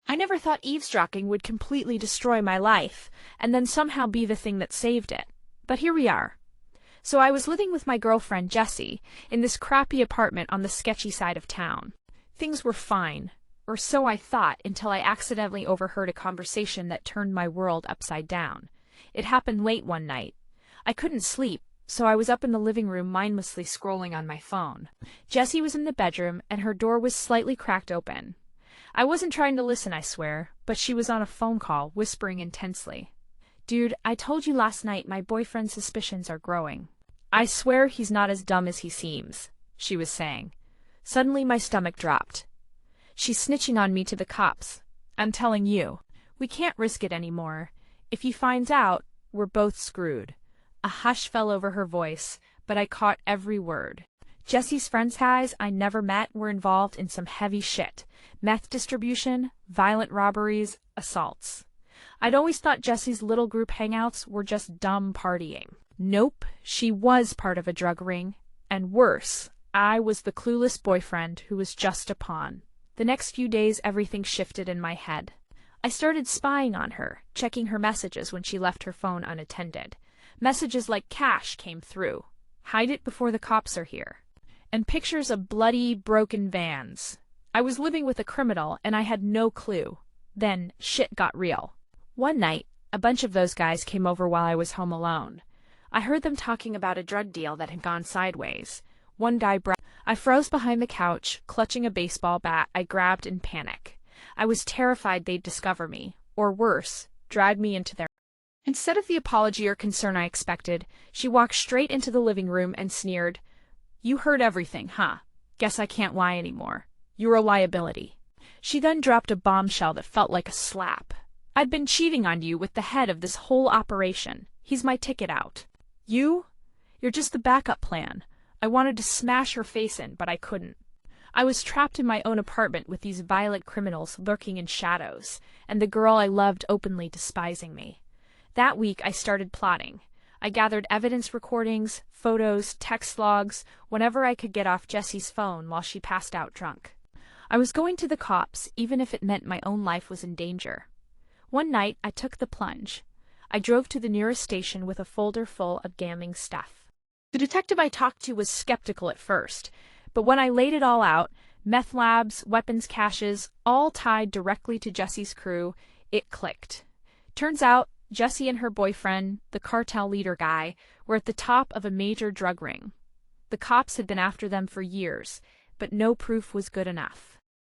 I never thought eavesdropping would completely destroy my life, and then somehow be the thing that saved it. But here we are. So I was living with my girlfriend, Jessie, in this crappy apartment on the sketchy side of town. Things were fine, or so I thought, until I accidentally overheard a conversation that turned my world upside down. It happened late one night. I couldn't sleep, so I was up in the living room mindlessly scrolling on my phone. Jessie was in the bedroom, and her door was slightly cracked open. I wasn't trying to listen, I swear, but she was on a phone call, whispering intensely. "Dude, I told you last night my boyfriend's suspicions are growing. I swear he's not as dumb as he seems," she was saying. Suddenly my stomach dropped. "She's snitching on me to the cops. I'm telling you. We can't risk it anymore. If he finds out, we're both screwed." A hush fell over her voice, but I caught every word. Jessie's friends guys I never met were involved in some heavy shit. Meth distribution, violent robberies, assaults. I'd always thought Jessie's little group hangouts were just dumb partying. Nope, she was part of a drug ring. And worse, I was the clueless boyfriend who was just a pawn. The next few days everything shifted in my head. I started spying on her, checking her messages when she left her phone unattended. Messages like "cash" came through. "Hide it before the cops are here." And pictures of bloody, broken vans. I was living with a criminal, and I had no clue. Then shit got real. One night, a bunch of those guys came over while I was home alone. I heard them talking about a drug deal that had gone sideways. One guy I froze behind the couch, clutching a baseball bat I grabbed in panic. I was terrified they'd discover me, or worse, drag me into their... Instead of the apology or concern I expected, she walked straight into the living room and sneered, "You heard everything, huh? Guess I can't lie anymore. You're a liability." She then dropped a bombshell that felt like a slap. "I'd been cheating on you with the head of this whole operation. He's my ticket out. You're just the backup plan." I wanted to smash her face in, but I couldn't. I was trapped in my own apartment with these violent criminals lurking in shadows, and the girl I loved openly despising me. That week I started plotting. I gathered evidence recordings, photos, text logs, whenever I could get off Jessie's phone while she passed out drunk. I was going to the cops, even if it meant my own life was in danger. One night I took the plunge. I drove to the nearest station with a folder full of damning stuff. The detective I talked to was skeptical at first, but when I laid it all out, meth labs, weapons caches, all tied directly to Jessie's crew, it clicked. Turns out, Jessie and her boyfriend, the cartel leader guy, were at the top of a major drug ring. The cops had been after them for years, but no proof was good enough.